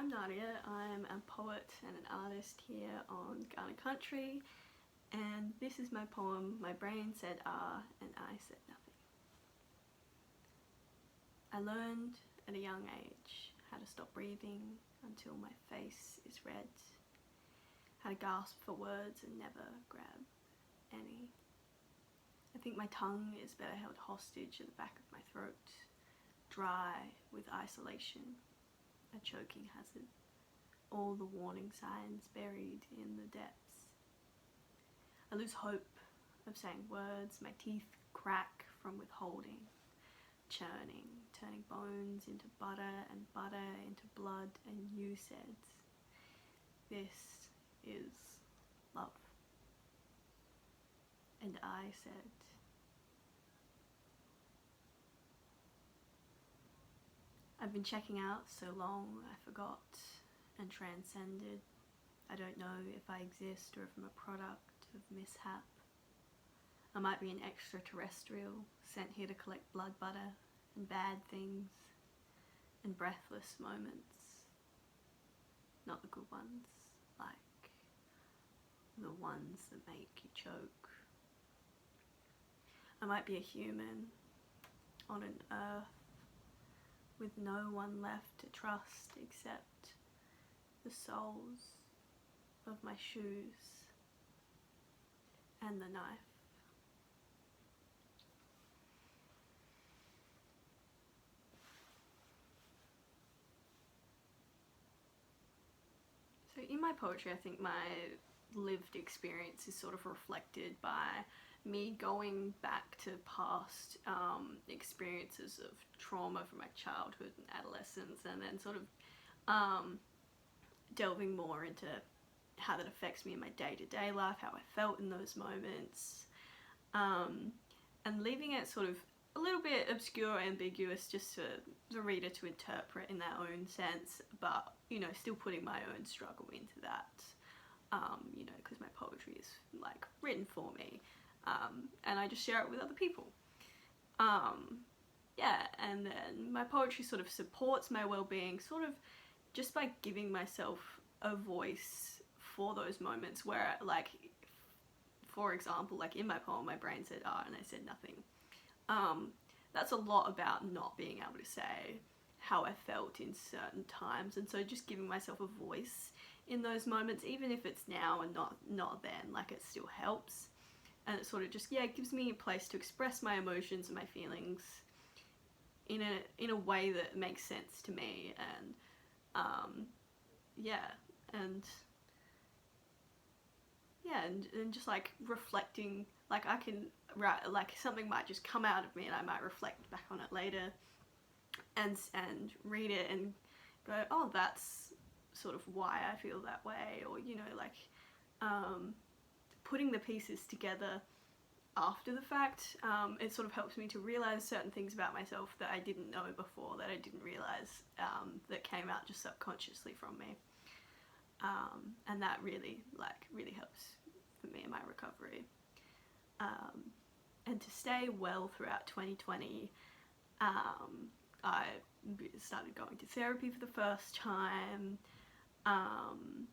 I'm Nadia. I'm a poet and an artist here on Ghana Country, and this is my poem, My Brain Said Ah and I Said Nothing. I learned at a young age how to stop breathing until my face is red, how to gasp for words and never grab any. I think my tongue is better held hostage at the back of my throat, dry with isolation, a choking hazard, all the warning signs buried in the depths. I lose hope of saying words, my teeth crack from withholding, churning, turning bones into butter and butter into blood, and you said, this is love. And I said, I've been checking out so long I forgot and transcended. I don't know if I exist or if I'm a product of mishap. I might be an extraterrestrial sent here to collect blood butter and bad things and breathless moments. Not the good ones, like the ones that make you choke. I might be a human on an earth with no one left to trust except the soles of my shoes and the knife. So in my poetry, I think my lived experience is sort of reflected by me going back to past experiences of trauma from my childhood and adolescence, and then sort of delving more into how that affects me in my day-to-day life, how I felt in those moments, and leaving it sort of a little bit obscure, ambiguous, just for the reader to interpret in their own sense, but, you know, still putting my own struggle into that, you know, because my poetry is, like, written for me, and I just share it with other people. Yeah, and then my poetry sort of supports my well-being, sort of just by giving myself a voice for those moments where, like, for example, like in my poem, My Brain Said Ah and I Said Nothing. That's a lot about not being able to say how I felt in certain times, and so just giving myself a voice in those moments, even if it's now and not then, like, it still helps. And it sort of just, yeah, it gives me a place to express my emotions and my feelings in a way that makes sense to me, and yeah, and just like reflecting, like I can write, like something might just come out of me and I might reflect back on it later and read it and go, oh, that's sort of why I feel that way, or, you know, like putting the pieces together after the fact, it sort of helps me to realize certain things about myself that I didn't know before, that I didn't realize, that came out just subconsciously from me, and that really helps for me in my recovery, and to stay well throughout 2020. I started going to therapy for the first time, and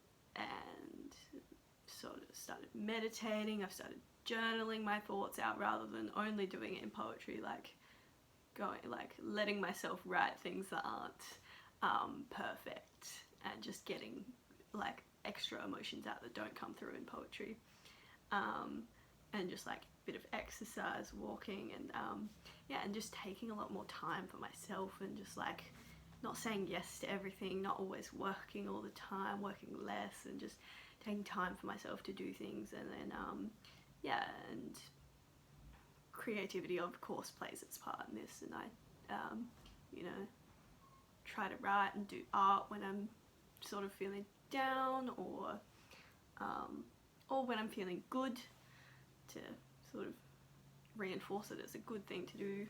sort of started meditating. I've started journaling my thoughts out rather than only doing it in poetry, like letting myself write things that aren't perfect, and just getting like extra emotions out that don't come through in poetry, and just like a bit of exercise, walking, and yeah, and just taking a lot more time for myself, and just like not saying yes to everything, not always working all the time, working less, and just taking time for myself to do things. And then yeah, and creativity of course plays its part in this, and I you know, try to write and do art when I'm sort of feeling down, or when I'm feeling good, to sort of reinforce it as a good thing to do.